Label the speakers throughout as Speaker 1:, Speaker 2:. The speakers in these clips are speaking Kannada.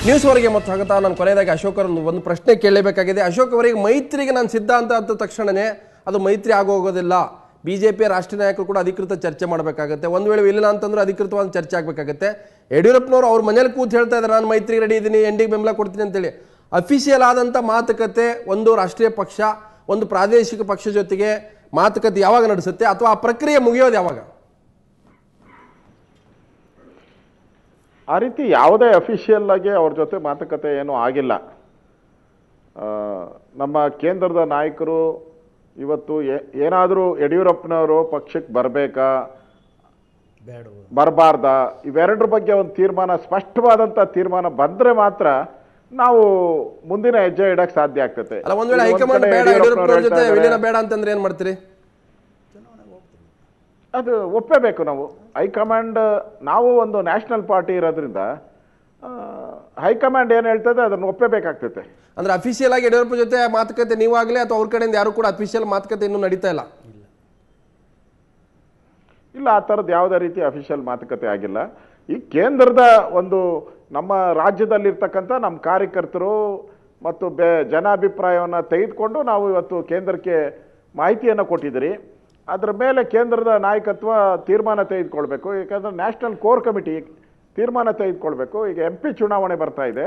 Speaker 1: ನ್ಯೂಸ್ ವರೆಗೆ ಮತ್ತು ಸ್ವಾಗತ. ನಾನು ಕೊನೆಯದಾಗಿ ಅಶೋಕ್ ಅವರನ್ನು ಒಂದು ಪ್ರಶ್ನೆ ಕೇಳಲೇಬೇಕಾಗಿದೆ. ಅಶೋಕ್ ಅವರಿಗೆ ಮೈತ್ರಿಗೆ ನಾನು ಸಿದ್ಧಾಂತ ಅಂತ ತಕ್ಷಣವೇ ಅದು ಮೈತ್ರಿ ಆಗೋಗೋದಿಲ್ಲ. ಬಿಜೆಪಿಯ ರಾಷ್ಟ್ರೀಯ ನಾಯಕರು ಕೂಡ ಅಧಿಕೃತ ಚರ್ಚೆ ಮಾಡಬೇಕಾಗುತ್ತೆ. ಒಂದು ವೇಳೆ ಇಲ್ಲ ಅಂತಂದ್ರೆ ಅಧಿಕೃತವಾದ ಚರ್ಚೆ ಆಗಬೇಕಾಗುತ್ತೆ. ಯಡಿಯೂರಪ್ಪನವರು ಅವ್ರ ಮನೇಲಿ ಕೂತು ಹೇಳ್ತಾ ಇದ್ದಾರೆ ನಾನು ಮೈತ್ರಿಗೆ ರೆಡಿ ಇದ್ದೀನಿ, ಎನ್ಡಿಗೆ ಬೆಂಬಲ ಕೊಡ್ತೀನಿ ಅಂತೇಳಿ. ಅಫಿಷಿಯಲ್ ಆದಂಥ ಮಾತುಕತೆ ಒಂದು ರಾಷ್ಟ್ರೀಯ ಪಕ್ಷ ಒಂದು ಪ್ರಾದೇಶಿಕ ಪಕ್ಷ ಜೊತೆಗೆ ಮಾತುಕತೆ ಯಾವಾಗ ನಡೆಸುತ್ತೆ ಅಥವಾ ಆ ಪ್ರಕ್ರಿಯೆ ಮುಗಿಯೋದು ಯಾವಾಗ?
Speaker 2: ಆ ರೀತಿ ಯಾವುದೇ ಅಫಿಷಿಯಲ್ ಆಗಿ ಅವ್ರ ಜೊತೆ ಮಾತುಕತೆ ಏನೂ ಆಗಿಲ್ಲ. ನಮ್ಮ ಕೇಂದ್ರದ ನಾಯಕರು ಇವತ್ತು ಏನಾದರೂ ಯಡಿಯೂರಪ್ಪನವರು ಪಕ್ಷಕ್ಕೆ ಬರಬೇಕಾ ಬರಬಾರ್ದಾ ಇವೆರಡರ ಬಗ್ಗೆ ಒಂದು ತೀರ್ಮಾನ, ಸ್ಪಷ್ಟವಾದಂಥ ತೀರ್ಮಾನ ಬಂದರೆ ಮಾತ್ರ ನಾವು ಮುಂದಿನ ಹೆಜ್ಜೆ ಇಡಕ್ಕೆ ಸಾಧ್ಯ ಆಗ್ತದೆ.
Speaker 1: ಅಲ್ಲ, ಒಂದ್ ವೇಳೆ ಹೈಕಮಾಂಡ್ ಬೇಡ ಯಡಿಯೂರಪ್ಪನವ್ರ ಜೊತೆ ವಿಲೀನ ಬೇಡ ಅಂತಂದ್ರೆ ಏನ್ ಮಾಡ್ತೀರಿ?
Speaker 2: ಅದು ಒಪ್ಪಬೇಕು ನಾವು. ಹೈಕಮಾಂಡ್ ನಾವು ಒಂದು ನ್ಯಾಷನಲ್ ಪಾರ್ಟಿ ಇರೋದ್ರಿಂದ ಹೈಕಮಾಂಡ್ ಏನು ಹೇಳ್ತದೆ ಅದನ್ನು ಒಪ್ಪಬೇಕಾಗ್ತದೆ.
Speaker 1: ಅಂದ್ರೆ ಅಫಿಷಿಯಲ್ ಆಗಿ ಯಡಿಯೂರಪ್ಪ ಜೊತೆ ಮಾತುಕತೆ ನೀವಾಗಲೇ ಅಥವಾ ಅವ್ರ ಕಡೆಯಿಂದ ಯಾರು ಕೂಡ ಅಫಿಷಿಯಲ್ ಮಾತುಕತೆ ಇನ್ನೂ ನಡೀತಾ ಇಲ್ಲ?
Speaker 2: ಇಲ್ಲ, ಆ ಥರದ್ದು ಯಾವುದೇ ರೀತಿ ಅಫಿಷಿಯಲ್ ಮಾತುಕತೆ ಆಗಿಲ್ಲ. ಈ ಕೇಂದ್ರದ ಒಂದು ನಮ್ಮ ರಾಜ್ಯದಲ್ಲಿರ್ತಕ್ಕಂಥ ನಮ್ಮ ಕಾರ್ಯಕರ್ತರು ಮತ್ತು ಜನಾಭಿಪ್ರಾಯವನ್ನು ತೆಗೆದುಕೊಂಡು ನಾವು ಇವತ್ತು ಕೇಂದ್ರಕ್ಕೆ ಮಾಹಿತಿಯನ್ನು ಕೊಟ್ಟಿದ್ದೀರಿ. ಅದರ ಮೇಲೆ ಕೇಂದ್ರದ ನಾಯಕತ್ವ ತೀರ್ಮಾನ ತೆಗೆದುಕೊಳ್ಬೇಕು. ಯಾಕಂದರೆ ನ್ಯಾಷನಲ್ ಕೋರ್ ಕಮಿಟಿ ತೀರ್ಮಾನ ತೆಗೆದುಕೊಳ್ಬೇಕು. ಈಗ MP ಚುನಾವಣೆ ಬರ್ತಾ ಇದೆ.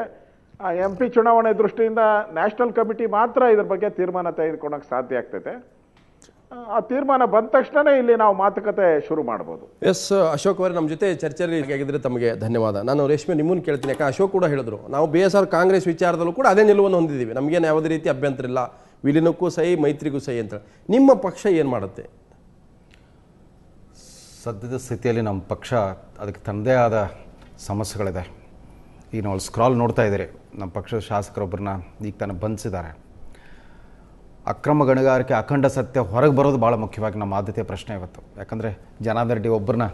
Speaker 2: ಆ MP ಚುನಾವಣೆ ದೃಷ್ಟಿಯಿಂದ ನ್ಯಾಷನಲ್ ಕಮಿಟಿ ಮಾತ್ರ ಇದ್ರ ಬಗ್ಗೆ ತೀರ್ಮಾನ ತೆಗೆದುಕೊಳ್ಳೋಕೆ ಸಾಧ್ಯ ಆಗ್ತೈತೆ. ಆ ತೀರ್ಮಾನ ಬಂದ ತಕ್ಷಣವೇ ಇಲ್ಲಿ ನಾವು ಮಾತುಕತೆ ಶುರು ಮಾಡ್ಬೋದು.
Speaker 1: ಎಸ್ ಅಶೋಕ್ ಅವರೇ, ನಮ್ಮ ಜೊತೆ ಚರ್ಚೆಯಲ್ಲಿ ಆಗಿದ್ರೆ ತಮಗೆ ಧನ್ಯವಾದ. ನಾನು ರೇಷ್ಮೆ ನಿಮ್ಮನ್ನು ಕೇಳ್ತೀನಿ. ಯಾಕೆ ಅಶೋಕ್ ಕೂಡ ಹೇಳಿದ್ರು ನಾವು BSR ಕಾಂಗ್ರೆಸ್ ವಿಚಾರದಲ್ಲೂ ಕೂಡ ಅದೇ ನಿಲುವನ್ನು ಹೊಂದಿದ್ದೀವಿ, ನಮಗೇನು ಯಾವುದೇ ರೀತಿ ಅಭ್ಯಂತರ ಇಲ್ಲ, ವಿಲೀನಕ್ಕೂ ಸಹಿ ಮೈತ್ರಿಗೂ ಸಹಿ ಅಂತ. ನಿಮ್ಮ ಪಕ್ಷ ಏನು ಮಾಡುತ್ತೆ?
Speaker 3: ಸದ್ಯದ ಸ್ಥಿತಿಯಲ್ಲಿ ನಮ್ಮ ಪಕ್ಷ ಅದಕ್ಕೆ ತನ್ನದೇ ಆದ ಸಮಸ್ಯೆಗಳಿದೆ. ಈಗ ನಾವು ಸ್ಕ್ರಾಲ್ ನೋಡ್ತಾ ಇದ್ದೀರಿ, ನಮ್ಮ ಪಕ್ಷದ ಶಾಸಕರೊಬ್ಬರನ್ನ ಈಗ ತಾನೇ ಬಂಧಿಸಿದ್ದಾರೆ. ಅಕ್ರಮ ಗಣಿಗಾರಿಕೆ ಅಖಂಡ ಸತ್ಯ ಹೊರಗೆ ಬರೋದು ಭಾಳ ಮುಖ್ಯವಾಗಿ ನಮ್ಮ ಆದ್ಯತೆಯ ಪ್ರಶ್ನೆ ಇವತ್ತು. ಯಾಕಂದರೆ ಜನಾರ್ದನ್ ರೆಡ್ಡಿ ಒಬ್ಬರನ್ನ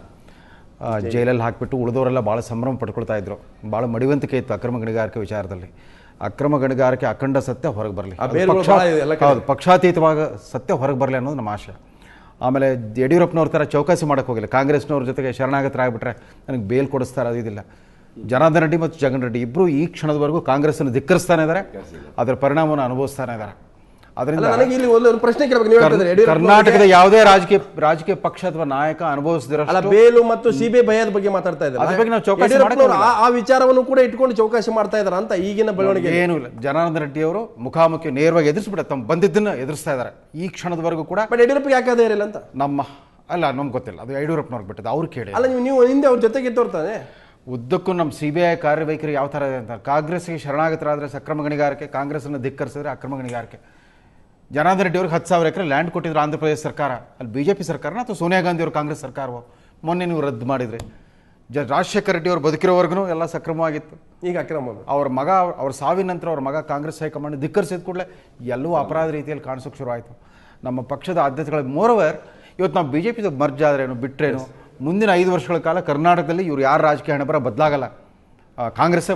Speaker 3: ಜೈಲಲ್ಲಿ ಹಾಕಿಬಿಟ್ಟು ಉಳಿದವರೆಲ್ಲ ಭಾಳ ಸಂಭ್ರಮ ಪಡ್ಕೊಳ್ತಾ ಇದ್ರು. ಭಾಳ ಮಡಿವಂತಿಕೆ ಇತ್ತು ಅಕ್ರಮ ಗಣಿಗಾರಿಕೆ ವಿಚಾರದಲ್ಲಿ. ಅಕ್ರಮ ಗಣಿಗಾರಿಕೆ ಅಖಂಡ ಸತ್ಯ ಹೊರಗೆ ಬರಲಿ, ಹೌದು, ಪಕ್ಷಾತೀತವಾಗ ಸತ್ಯ ಹೊರಗೆ ಬರಲಿ ಅನ್ನೋದು ನಮ್ಮ ಆಶೆ. ಆಮೇಲೆ ಯಡಿಯೂರಪ್ಪನವ್ರ ಥರ ಚೌಕಾಸಿ ಮಾಡೋಕ್ಕೆ ಹೋಗಿಲ್ಲ. ಕಾಂಗ್ರೆಸ್ನವ್ರ ಜೊತೆಗೆ ಶರಣಾಗತರಾಗ್ಬಿಟ್ರೆ ನನಗೆ ಬೇಲ್ ಕೊಡಿಸ್ತಾರೆ ಅದಿಲ್ಲ. ಜನಾರ್ದನ್ ರೆಡ್ಡಿ ಮತ್ತು ಜಗನ್ ರೆಡ್ಡಿ ಇಬ್ಬರು ಈ ಕ್ಷಣದವರೆಗೂ ಕಾಂಗ್ರೆಸ್ಸನ್ನು ಧಿಕ್ಕರಿಸ್ತಾನೆ ಇದ್ದಾರೆ, ಅದರ ಪರಿಣಾಮವನ್ನು ಅನುಭವಿಸ್ತಾನೆ ಇದ್ದಾರೆ. ಅದರಿಂದ ಕರ್ನಾಟಕದ ಯಾವುದೇ ರಾಜಕೀಯ ಪಕ್ಷ ಅಥವಾ ನಾಯಕ ಅನುಭವಿಸಿದಿರೋ
Speaker 1: ಬೇಲು ಮತ್ತು CBI ಭಯದ ಬಗ್ಗೆ ಮಾತಾಡ್ತಾ ಇದ್ದಾರೆ. ಅದ್ರ ಬಗ್ಗೆ ನಾವು ಚೌಕಾಸಿ ಆ ವಿಚಾರವನ್ನು ಕೂಡ ಇಟ್ಕೊಂಡು ಚೌಕಾಸಿ ಮಾಡ್ತಾ ಇದ್ದಾರೆ ಅಂತ ಈಗಿನ ಬೆಳವಣಿಗೆ
Speaker 3: ಏನೂ ಇಲ್ಲ. ಜನಾರ್ದನ್ ರೆಡ್ಡಿ ಅವರು ಮುಖಾಮುಖಿ ನೇರವಾಗಿ ಎದುರಿಸ್ಬಿಡ ತಮ್ಮ ಬಂದಿದ್ದನ್ನು ಎದುರಿಸ್ತಾ ಇದ್ದಾರೆ ಈ ಕ್ಷಣದವರೆಗೂ ಕೂಡ.
Speaker 1: ಬಟ್ ಯಡಿಯೂರಪ್ಪ ಯಾಕೆ ಅದೇ ಇರಲಿಲ್ಲ ಅಂತ
Speaker 3: ನಮ್ಗೆ ಗೊತ್ತಿಲ್ಲ, ಅದು ಯಡಿಯೂರಪ್ಪನವ್ರಿಗೆ ಬಿಟ್ಟದ್ದು, ಅವ್ರು ಕೇಳಿ.
Speaker 1: ಅಲ್ಲ, ನೀವು ಹಿಂದೆ ಅವ್ರ ಜೊತೆಗೆ ತೋರ್ತಾನೆ
Speaker 3: ಉದ್ದಕ್ಕೂ ನಮ್ಮ CBI ಕಾರ್ಯವೈಖರಿ ಯಾವ ಥರ ಇದೆ ಅಂತ. ಕಾಂಗ್ರೆಸ್ಗೆ ಶರಣಾಗತರಾದರೆ ಅಕ್ರಮ ಗಣಿಗಾರಿಕೆ, ಕಾಂಗ್ರೆಸ್ಸನ್ನು ಧಿಕ್ಕರಿಸಿದ್ರೆ ಅಕ್ರಮ ಗಣಿಗಾರಿಕೆ. ಜನಾರ್ದನ್ ರೆಡ್ಡಿ ಅವ್ರಿಗೆ 10,000 ಎಕರೆ ಲ್ಯಾಂಡ್ ಕೊಟ್ಟಿದ್ರು ಆಂಧ್ರ ಪ್ರದೇಶ ಸರ್ಕಾರ. ಅಲ್ಲಿ BJP ಸರ್ಕಾರನ ಅಥವಾ ಸೋನಿಯಾ ಗಾಂಧಿ ಅವರು ಕಾಂಗ್ರೆಸ್ ಸರ್ಕಾರವೋ? ಮೊನ್ನೆ ನೀವು ರದ್ದು ಮಾಡಿದ್ರಿ. ರಾಜಶೇಖರ್ ರೆಡ್ಡಿ ಅವರು ಬದುಕಿರೋವರೆಗೂ ಎಲ್ಲ ಸಕ್ರಮವಾಗಿತ್ತು. ಈಗ ಅಕ್ರಮ. ಅವ್ರ ಮಗ ಅವ್ರ ಸಾವಿನ ನಂತರ ಅವ್ರ ಮಗ ಕಾಂಗ್ರೆಸ್ ಹೈಕಮಾಂಡ್ ಧಿಕ್ಕರಿಸಿದ ಕೂಡಲೇ ಎಲ್ಲವೂ ಅಪರಾಧ ರೀತಿಯಲ್ಲಿ ಕಾಣಿಸೋಕೆ ಶುರುವಾಯಿತು. ನಮ್ಮ ಪಕ್ಷದ ಆದ್ಯತೆಗಳ ಮೋರವರ್ ಇವತ್ತು ನಾವು BJP ಮರ್ಜ್ ಆದ್ರೇನು ಬಿಟ್ರೇನು ಮುಂದಿನ 5 ವರ್ಷಗಳ ಕಾಲ ಕರ್ನಾಟಕದಲ್ಲಿ ಇವ್ರು ಯಾರು ರಾಜಕೀಯ ಹಣೆ ಬರ ಬದಲಾಗಲ್ಲ. ಕಾಂಗ್ರೆಸ್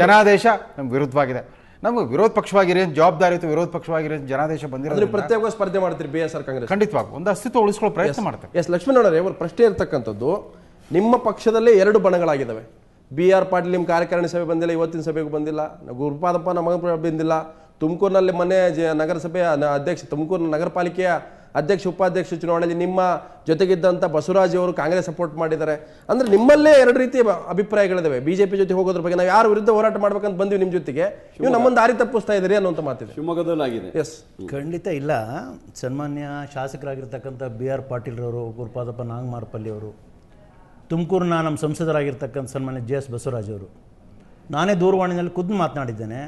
Speaker 3: ಜನಾದೇಶ ನಮ್ಗೆ ವಿರುದ್ಧವಾಗಿದೆ. ನಮ್ಗೆ ವಿರೋಧ ಪಕ್ಷವಾಗಿರೋ ಜವಾಬ್ದಾರಿ ಇತ್ತು, ವಿರೋಧ ಪಕ್ಷವಾಗಿರೋ ಜನಾದೇಶ ಬಂದಿರೋದು.
Speaker 1: ಪ್ರತ್ಯೇಕ ಸ್ಪರ್ಧೆ ಮಾಡ್ತೀರಿ BSR ಕಾಂಗ್ರೆಸ್?
Speaker 3: ಖಂಡಿತವಾಗಿ ಒಂದು ಅಸ್ತಿತ್ವ ಉಳಿಸ್ಕೊಳ್ಳೋ ಪ್ರಯತ್ನ ಮಾಡ್ತಾರೆ.
Speaker 1: ಎಸ್ ಲಕ್ಷ್ಮೀನಾರಾಯಣ ಅವರು ಪ್ರಶ್ನೆ ಇರ್ತಕ್ಕಂಥದ್ದು, ನಿಮ್ಮ ಪಕ್ಷದಲ್ಲೇ 2 ಬಣಗಳಾಗಿದ್ದಾವೆ. BR ಪಾಟೀಲ್ ನಿಮ್ಮ ಕಾರ್ಯಕಾರಿಣಿ ಸಭೆ ಬಂದಿಲ್ಲ, ಇವತ್ತಿನ ಸಭೆಗೂ ಬಂದಿಲ್ಲ. ಗುರುಪಾದಪ್ಪ ನಮಗೆ ಬಂದಿಲ್ಲ. ತುಮಕೂರಿನಲ್ಲಿ ಮೊನ್ನೆ ನಗರಸಭೆಯ ಅಧ್ಯಕ್ಷ, ತುಮಕೂರು ನಗರ ಪಾಲಿಕೆಯ ಅಧ್ಯಕ್ಷ ಉಪಾಧ್ಯಕ್ಷ ಚುನಾವಣೆಯಲ್ಲಿ ನಿಮ್ಮ ಜೊತೆಗಿದ್ದಂಥ ಬಸವರಾಜ್ ಅವರು ಕಾಂಗ್ರೆಸ್ ಸಪೋರ್ಟ್ ಮಾಡಿದ್ದಾರೆ. ಅಂದ್ರೆ ನಿಮ್ಮಲ್ಲೇ 2 ರೀತಿಯ ಅಭಿಪ್ರಾಯಗಳಿದಾವೆ. BJP ಜೊತೆ ಹೋಗೋದ್ರ ಬಗ್ಗೆ ನಾವು ಯಾರು ವಿರುದ್ಧ ಹೋರಾಟ ಮಾಡ್ಬೇಕಂತ ಬಂದ್ವಿ ನಿಮ್ಮ ಜೊತೆಗೆ, ನೀವು ನಮ್ಮನ್ನು ದಾರಿ ತಪ್ಪಿಸ್ತಾ ಇದ್ದೀರಿ ಅನ್ನುವಂಥ ಮಾತಿದೆ.
Speaker 4: ಶಿವಮೊಗ್ಗದಲ್ಲಾಗಿದೆ.
Speaker 1: ಎಸ್,
Speaker 4: ಖಂಡಿತ ಇಲ್ಲ. ಸನ್ಮಾನ್ಯ ಶಾಸಕರಾಗಿರ್ತಕ್ಕಂಥ BR ಪಾಟೀಲ್ರವರು, ಗುರುಪಾದಪ್ಪ ನಾಗಮಾರಪಲ್ಲಿ ಅವರು, ತುಮಕೂರಿನ ನಮ್ಮ ಸಂಸದರಾಗಿರ್ತಕ್ಕಂಥ ಸನ್ಮಾನ್ಯ JS ಬಸವರಾಜ್ ಅವರು, ನಾನೇ ದೂರವಾಣಿನಲ್ಲಿ ಖುದ್ದು ಮಾತನಾಡಿದ್ದೇನೆ.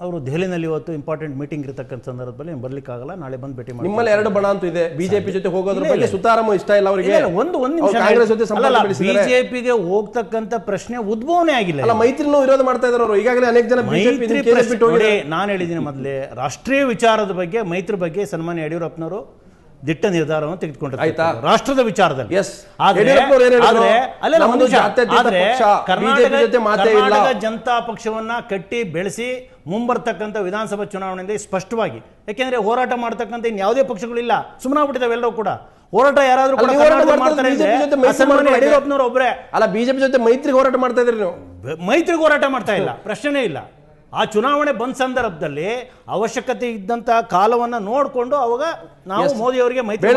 Speaker 4: ಅವರು ದೆಹಲಿನಲ್ಲಿ ಇವತ್ತು ಇಂಪಾರ್ಟೆಂಟ್ ಮೀಟಿಂಗ್ ಇರತಕ್ಕಂಥ ಸಂದರ್ಭದಲ್ಲಿ ಬರ್ಲಿಕ್ಕಾಗಲ್ಲ, ನಾಳೆ ಬಂದು ಭೇಟಿ ಮಾಡಿ.
Speaker 1: ನಿಮ್ಮಲ್ಲಿ 2 ಬಣ ಅಂತೂ ಇದೆ. BJP ಜೊತೆ ಹೋಗೋದ್ರ ಬಗ್ಗೆ ಸುತಾರಾಮ ಇಷ್ಟ ಇಲ್ಲ ಅವರಿಗೆ.
Speaker 4: BJPಗೆ ಹೋಗ್ತಕ್ಕಂಥ ಪ್ರಶ್ನೆ ಉದ್ಭವನೇ ಆಗಿಲ್ಲ.
Speaker 1: ಅಲ್ಲ, ಮೈತ್ರಿನೂ ವಿರೋಧ ಮಾಡ್ತಾ ಇದ್ದಾರೆ ಅವರು. ಈಗಾಗಲೇ ಅನೇಕ ಜನ
Speaker 4: ನಾನು ಹೇಳಿದ್ದೀನಿ ಮೊದಲೇ, ರಾಷ್ಟ್ರೀಯ ವಿಚಾರದ ಬಗ್ಗೆ, ಮೈತ್ರಿ ಬಗ್ಗೆ ಸನ್ಮಾನ್ಯ ಯಡಿಯೂರಪ್ಪನವರು ದಿಟ್ಟ ನಿರ್ಧಾರವನ್ನು ತೆಗೆದುಕೊಂಡಿದ್ದಾರೆ ರಾಷ್ಟ್ರದ ವಿಚಾರದಲ್ಲಿ. ಕರ್ನಾಟಕ ಜನತಾ ಪಕ್ಷವನ್ನ ಕಟ್ಟಿ ಬೆಳೆಸಿ ಮುಂಬರ್ತಕ್ಕಂಥ ವಿಧಾನಸಭಾ ಚುನಾವಣೆಯಲ್ಲಿ ಸ್ಪಷ್ಟವಾಗಿ, ಯಾಕೆಂದ್ರೆ ಹೋರಾಟ ಮಾಡ್ತಕ್ಕಂಥ ಇನ್ಯಾವುದೇ ಪಕ್ಷಗಳಿಲ್ಲ, ಸುಮ್ಮನಾಗ್ಬಿಟ್ಟಿದ್ದಾವೆ ಎಲ್ಲವೂ ಕೂಡ. ಹೋರಾಟ ಯಾರಾದ್ರೂ ಯಡಿಯೂರಪ್ಪನವರು ಒಬ್ಬರೇ.
Speaker 1: ಅಲ್ಲ, BJP ಜೊತೆ ಮೈತ್ರಿ ಹೋರಾಟ ಮಾಡ್ತಾ ಇದ್ರಿ ನೀವು.
Speaker 4: ಮೈತ್ರಿಗೆ ಹೋರಾಟ ಮಾಡ್ತಾ ಇಲ್ಲ, ಪ್ರಶ್ನೆನೇ ಇಲ್ಲ. ಆ ಚುನಾವಣೆ ಬಂದ ಸಂದರ್ಭದಲ್ಲಿ ಅವಶ್ಯಕತೆ ಇದ್ದಂತ ಕಾಲವನ್ನ ನೋಡಿಕೊಂಡು ಅವಾಗ ನಾವು ಮೋದಿ ಅವರಿಗೆ ಮೈತ್ರಿ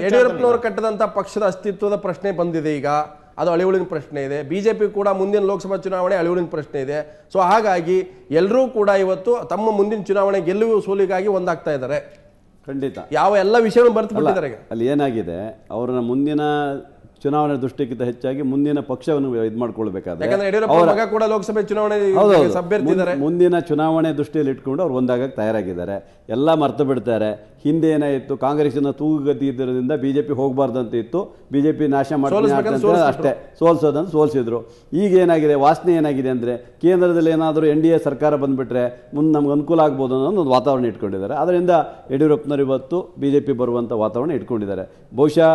Speaker 1: ಯಡಿಯೂರಪ್ಪನವರು ಕಟ್ಟದಂತ ಪಕ್ಷದ ಅಸ್ತಿತ್ವದ ಪ್ರಶ್ನೆ ಬಂದಿದೆ. ಈಗ ಅದು ಅಳಿವುಳಿನ ಪ್ರಶ್ನೆ ಇದೆ. ಬಿಜೆಪಿ ಕೂಡ ಮುಂದಿನ ಲೋಕಸಭಾ ಚುನಾವಣೆ ಅಳಿವುಳಿನ ಪ್ರಶ್ನೆ ಇದೆ. ಸೊ ಹಾಗಾಗಿ ಎಲ್ಲರೂ ಕೂಡ ಇವತ್ತು ತಮ್ಮ ಮುಂದಿನ ಚುನಾವಣೆ ಗೆಲುವು ಸೋಲಿಗಾಗಿ ಒಂದಾಗ್ತಾ ಇದ್ದಾರೆ.
Speaker 5: ಖಂಡಿತ
Speaker 1: ಯಾವ ಎಲ್ಲ ವಿಷಯವನ್ನು ಬರ್ತು ಬಿಟ್ಟಿದ್ದಾರೆ.
Speaker 5: ಅಲ್ಲಿ ಏನಾಗಿದೆ, ಅವರ ಮುಂದಿನ ಚುನಾವಣೆ ದೃಷ್ಟಿಗಿಂತ ಹೆಚ್ಚಾಗಿ ಮುಂದಿನ ಪಕ್ಷವನ್ನು ಇದು ಮಾಡ್ಕೊಳ್ಬೇಕಾದ್ರೆ
Speaker 1: ಕೂಡ ಲೋಕಸಭೆ ಚುನಾವಣೆ
Speaker 5: ಮುಂದಿನ ಚುನಾವಣೆ ದೃಷ್ಟಿಯಲ್ಲಿ ಇಟ್ಕೊಂಡು ಅವ್ರು ಒಂದಾಗಕ್ಕೆ ತಯಾರಾಗಿದ್ದಾರೆ. ಎಲ್ಲ ಮರ್ತು ಬಿಡ್ತಾರೆ. ಹಿಂದೆ ಏನಾಯಿತು, ಕಾಂಗ್ರೆಸ್ಸಿನ ತೂಗುಗತಿ ಇದ್ದರಿಂದ ಬಿಜೆಪಿ ಹೋಗಬಾರ್ದಂತ ಇತ್ತು, ಬಿಜೆಪಿ ನಾಶ ಮಾಡ್ತಾರೆ ಅಷ್ಟೇ, ಸೋಲ್ಸೋದಂತ ಸೋಲ್ಸಿದ್ರು. ಈಗ ಏನಾಗಿದೆ, ವಾಸನೆ ಏನಾಗಿದೆ ಅಂದರೆ ಕೇಂದ್ರದಲ್ಲಿ ಏನಾದರೂ NDA ಸರ್ಕಾರ ಬಂದುಬಿಟ್ರೆ ಮುಂದೆ ನಮ್ಗೆ ಅನುಕೂಲ ಆಗ್ಬೋದು ಅನ್ನೋ ಒಂದು ವಾತಾವರಣ ಇಟ್ಕೊಂಡಿದ್ದಾರೆ. ಅದರಿಂದ ಯಡಿಯೂರಪ್ಪನವರು ಇವತ್ತು ಬಿಜೆಪಿ ಬರುವಂಥ ವಾತಾವರಣ ಇಟ್ಕೊಂಡಿದ್ದಾರೆ. ಬಹುಶಃ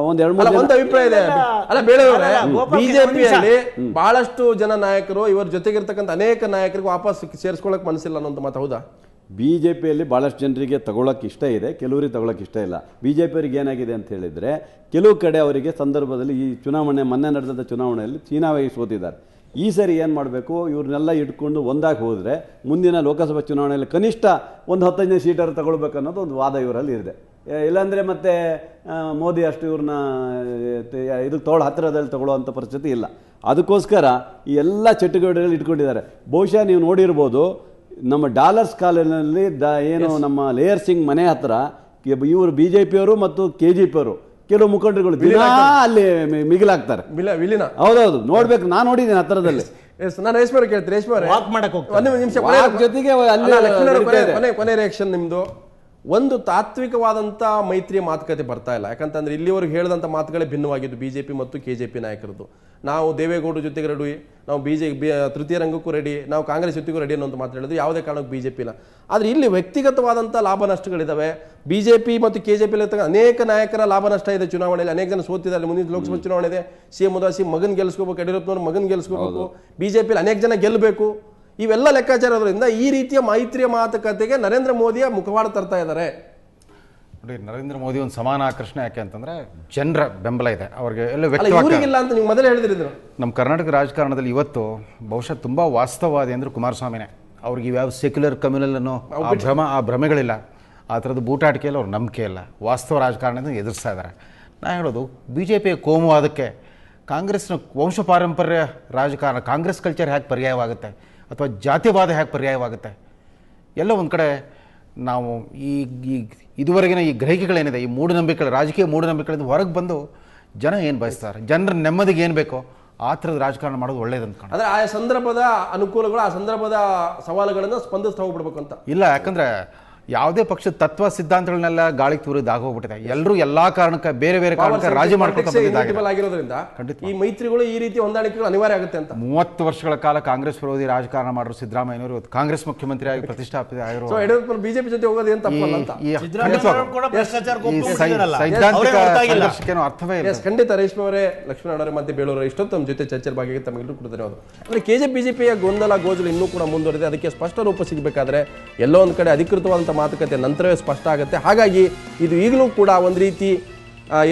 Speaker 1: ಒಂದು ಅಭಿಪ್ರಾಯ ಇದೆ. ಅಲ್ಲ ಬೇಳೆಯವರೇ, ಬಿಜೆಪಿಯಲ್ಲಿ ಬಹಳಷ್ಟು ಜನ ನಾಯಕರು ಇವರ ಜೊತೆಗಿರ್ತಕ್ಕಂಥ ಅನೇಕ ನಾಯಕರಿಗೆ ವಾಪಸ್ ಸೇರಿಸ್ಕೊಳ್ಳಕ್ ಮನಸ್ಸಿಲ್ಲ ಅನ್ನೋ ಮಾತು ಹೌದಾ?
Speaker 5: ಬಿಜೆಪಿಯಲ್ಲಿ ಭಾಳಷ್ಟು ಜನರಿಗೆ ತಗೊಳ್ಳೋಕೆ ಇಷ್ಟ ಇದೆ, ಕೆಲವರಿಗೆ ತಗೊಳ್ಳೋಕೆ ಇಷ್ಟ ಇಲ್ಲ. ಬಿಜೆಪಿಯವರಿಗೆ ಏನಾಗಿದೆ ಅಂತ ಹೇಳಿದರೆ, ಕೆಲವು ಕಡೆ ಅವರಿಗೆ ಸಂದರ್ಭದಲ್ಲಿ ಈ ಚುನಾವಣೆ ಮೊನ್ನೆ ನಡೆದಂಥ ಚುನಾವಣೆಯಲ್ಲಿ ಚೀನಾವಾಗಿ ಸೋತಿದ್ದಾರೆ. ಈ ಸರಿ ಏನು ಮಾಡಬೇಕು, ಇವ್ರನ್ನೆಲ್ಲ ಇಟ್ಕೊಂಡು ಒಂದಾಗಿ ಹೋದರೆ ಮುಂದಿನ ಲೋಕಸಭಾ ಚುನಾವಣೆಯಲ್ಲಿ ಕನಿಷ್ಠ ಒಂದು 15 ಸೀಟರು ತಗೊಳ್ಬೇಕು ಅನ್ನೋದು ಒಂದು ವಾದ ಇವರಲ್ಲಿ ಇದೆ. ಇಲ್ಲಾಂದರೆ ಮತ್ತೆ ಮೋದಿ ಅಷ್ಟು ಇವ್ರನ್ನ ಇದಕ್ಕೆ ಹತ್ತಿರದಲ್ಲಿ ತಗೊಳ್ಳುವಂಥ ಪರಿಸ್ಥಿತಿ ಇಲ್ಲ. ಅದಕ್ಕೋಸ್ಕರ ಈ ಎಲ್ಲ ಚಟುವಟಿಕೆಗಳಲ್ಲಿ ಇಟ್ಕೊಂಡಿದ್ದಾರೆ. ಬಹುಶಃ ನೀವು ನೋಡಿರ್ಬೋದು, ನಮ್ಮ ಡಾಲರ್ಸ್ ಕಾಲೇಜಿನಲ್ಲಿ ಏನು ನಮ್ಮ ಲೇಯರ್ ಸಿಂಗ್ ಮನೆ ಹತ್ರ ಇವರು BJPಯವರು ಮತ್ತು KJPಯವರು ಕೆಲವು ಮುಖಂಡರುಗಳು ದಿನ ಅಲ್ಲಿ ಮಿಗಿಲಾಗ್ತಾರೆ. ಹೌದೌದು, ನೋಡ್ಬೇಕು, ನಾನು ನೋಡಿದ್ದೀನಿ ಹತ್ತಿರದಲ್ಲಿ.
Speaker 1: ನಾನು ರೇಷ್ಮೆ ಕೇಳ್ತೀನಿ, ರೇಷ್ಮೆ ಜೊತೆಗೆ ಕೊನೆ ರಿಯಾಕ್ಷನ್ ನಿಮ್ದು. ಒಂದು ತಾತ್ವಿಕವಾದಂಥ ಮೈತ್ರಿಯ ಮಾತುಕತೆ ಬರ್ತಾ ಇಲ್ಲ. ಯಾಕಂತಂದ್ರೆ ಇಲ್ಲಿವರೆಗೂ ಹೇಳಿದಂಥ ಮಾತುಗಳೇ ಭಿನ್ನವಾಗಿದ್ದು ಬಿಜೆಪಿ ಮತ್ತು KJP ನಾಯಕರದ್ದು. ನಾವು ದೇವೇಗೌಡರ ಜೊತೆಗೆ ರೆಡಿ, ನಾವು ತೃತೀಯ ರಂಗಕ್ಕೂ ರೆಡಿ, ನಾವು ಕಾಂಗ್ರೆಸ್ ಜೊತೆಗೂ ರೆಡಿ ಅನ್ನೋಂಥ ಮಾತು ಹೇಳಿದ್ರು. ಯಾವುದೇ ಕಾರಣಕ್ಕೂ BJP ಇಲ್ಲ. ಆದರೆ ಇಲ್ಲಿ ವ್ಯಕ್ತಿಗತವಾದಂಥ ಲಾಭ ನಷ್ಟಗಳಿದ್ದಾವೆ. BJP ಮತ್ತು KJP ಅನೇಕ ನಾಯಕರ ಲಾಭ ನಷ್ಟ ಇದೆ. ಚುನಾವಣೆಯಲ್ಲಿ ಅನೇಕ ಜನ ಸೋತಿದ್ದಾರೆ. ಮುಂದಿನ ಲೋಕಸಭಾ ಚುನಾವಣೆ ಇದೆ. CM ಉದಾಸಿ ಮಗನ್ ಗೆಲ್ಸ್ಕೋಬೇಕು, ಯಡಿಯೂರಪ್ಪನವ್ರ ಮಗನ್ ಗೆಲ್ಸ್ಕೋಬೇಕು, BJP ಅನೇಕ ಜನ ಗೆಲ್ಲಬೇಕು. ಇವೆಲ್ಲ ಲೆಕ್ಕಾಚಾರದಿಂದ ಈ ರೀತಿಯ ಮೈತ್ರಿಯ ಮಾತುಕತೆಗೆ ನರೇಂದ್ರ ಮೋದಿಯ ಮುಖವಾಡ ತರ್ತಾ ಇದ್ದಾರೆ.
Speaker 3: ನೋಡಿ, ನರೇಂದ್ರ ಮೋದಿ ಒಂದು ಸಮಾನ ಆಕರ್ಷಣೆ. ಯಾಕೆ ಅಂತಂದ್ರೆ ಜನರ ಬೆಂಬಲ ಇದೆ ಅವ್ರಿಗೆ, ಎಲ್ಲ
Speaker 1: ಇಲ್ಲ ಅಂತ ನೀವು ಮೊದಲೇ ಹೇಳಿದ್ರಿ.
Speaker 3: ನಮ್ಮ ಕರ್ನಾಟಕ ರಾಜಕಾರಣದಲ್ಲಿ ಇವತ್ತು ಬಹುಶಃ ತುಂಬ ವಾಸ್ತವವಾದಿ ಅಂದರೆ ಕುಮಾರಸ್ವಾಮಿನೇ. ಅವ್ರಿಗೆ ಇವ್ಯಾವ ಸೆಕ್ಯುಲರ್ ಕಮ್ಯುನಲ್ ಅನ್ನೋ ಆ ಭ್ರಮೆಗಳಿಲ್ಲ. ಆ ಥರದ್ದು ಬೂಟಾಟಿಕೆಯಲ್ಲಿ ಅವ್ರ ನಂಬಿಕೆ ಇಲ್ಲ. ವಾಸ್ತವ ರಾಜಕಾರಣದಿಂದ ಎದುರಿಸ್ತಾ ಇದ್ದಾರೆ. ನಾನು ಹೇಳೋದು, BJP ಕೋಮುವಾದಕ್ಕೆ ಕಾಂಗ್ರೆಸ್ನ ವಂಶ ಪಾರಂಪರ್ಯ ರಾಜಕಾರಣ, ಕಾಂಗ್ರೆಸ್ ಕಲ್ಚರ್ ಹೇಗೆ ಪರ್ಯಾಯವಾಗುತ್ತೆ, ಅಥವಾ ಜಾತಿವಾದ ಹೇಗೆ ಪರ್ಯಾಯವಾಗುತ್ತೆ? ಎಲ್ಲ ಒಂದು ಕಡೆ ನಾವು ಇದುವರೆಗಿನ ಈ ಗ್ರಹಿಕೆಗಳೇನಿದೆ, ಈ ಮೂಢನಂಬಿಕೆಗಳು, ರಾಜಕೀಯ ಮೂಢನಂಬಿಕೆಗಳಿಂದ ಹೊರಗೆ ಬಂದು ಜನ ಏನು ಬಯಸ್ತಾರೆ, ಜನರ ನೆಮ್ಮದಿಗೆ ಏನು ಬೇಕೋ ಆ ಥರದ ರಾಜಕಾರಣ ಮಾಡೋದು ಒಳ್ಳೇದು ಅಂತ.
Speaker 1: ಅಂದರೆ ಆ ಸಂದರ್ಭದ ಅನುಕೂಲಗಳು, ಆ ಸಂದರ್ಭದ ಸವಾಲುಗಳನ್ನು ಸ್ಪಂದಿಸ್ತಾ ಹೋಗ್ಬಿಡ್ಬೇಕು ಅಂತ ಇಲ್ಲ.
Speaker 3: ಯಾಕಂದರೆ ಯಾವುದೇ ಪಕ್ಷದ ತತ್ವ ಸಿದ್ಧಾಂತಗಳನ್ನೆಲ್ಲ ಗಾಳಿಗೆ ತೂರಿದ್ದು ಆಗೋಗ್ಬಿಟ್ಟಿದೆ. ಎಲ್ಲರೂ ಎಲ್ಲಾ ಕಾರಣಕ್ಕೆ ಬೇರೆ ಬೇರೆ ಕಾರಣಕ್ಕೆ ರಾಜಿ
Speaker 1: ಮಾಡ್ಕೊಂಡಿರೋದ್ರಿಂದ ಈ ಮೈತ್ರಿಗಳು ಈ ರೀತಿ ಹೊಂದಾಣಿಕೆಗಳು ಅನಿವಾರ್ಯ ಆಗುತ್ತೆ ಅಂತ.
Speaker 3: 30 ವರ್ಷಗಳ ಕಾಲ ಕಾಂಗ್ರೆಸ್ ವಿರೋಧಿ ರಾಜಕಾರಣ ಮಾಡಿದ್ರು ಸಿದ್ದರಾಮಯ್ಯನವರು ಕಾಂಗ್ರೆಸ್ ಮುಖ್ಯಮಂತ್ರಿಯಾಗಿ ಪ್ರತಿಷ್ಠಾಪಿತ ಆಗಿರೋ
Speaker 1: ಬಿಜೆಪಿ ಜೊತೆ ಹೋಗೋದು ಏನು ತಪ್ಪಲ್ಲ ಅಂತ
Speaker 3: ಸೈದ್ಧಾಂತಿಕ ಅರ್ಥವೇ ಇಲ್ಲ.
Speaker 1: ಖಂಡಿತ ರೇಷ್ಮೆ ಅವರೇ, ಲಕ್ಷ್ಮಣ ಅವರೇ, ಮತ್ತೆ ಬೇಳೂರು ಇಷ್ಟೊತ್ತು ತಮ್ಮ ಜೊತೆ ಚರ್ಚೆ ಬಗ್ಗೆ ತಮಗೆಲ್ಲರೂ ಕೂಡ ಧನ್ಯವಾದ. ಅಂದರೆ KJP-BJPಯ ಗೊಂದಲ ಗೋಜಲು ಇನ್ನೂ ಕೂಡ ಮುಂದುವರೆದಿದೆ. ಅದಕ್ಕೆ ಸ್ಪಷ್ಟ ರೂಪ ಸಿಗಬೇಕಾದ್ರೆ ಎಲ್ಲೋ ಒಂದು ಕಡೆ ಅಧಿಕೃತವಾದಂಥ ಮಾತುಕತೆ ನಂತರವೇ ಸ್ಪಷ್ಟ ಆಗುತ್ತೆ. ಹಾಗಾಗಿ ಇದು ಈಗಲೂ ಕೂಡ ಒಂದು ರೀತಿ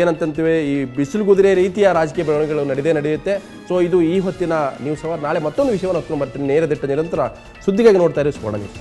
Speaker 1: ಏನಂತಂತೀವಿ, ಈ ಬಿಸಿಲುಗುದಿರೆ ರೀತಿಯ ರಾಜಕೀಯ ಬೆಳವಣಿಗೆಗಳು ನಡೆಯುತ್ತೆ. ಸೊ ಇದು ಈ ಹೊತ್ತಿನ ನ್ಯೂಸ್ ಅವರ್. ನಾಳೆ ಮತ್ತೊಂದು ವಿಷಯವನ್ನು ಹತ್ಕೊಂಡು ಬರ್ತೀನಿ. ನೇರ ದಿಟ್ಟ ನಿರಂತರ ಸುದ್ದಿಗಾಗಿ ನೋಡ್ತಾ ಇರಿ ಸುವರ್ಣ ನ್ಯೂಸ್.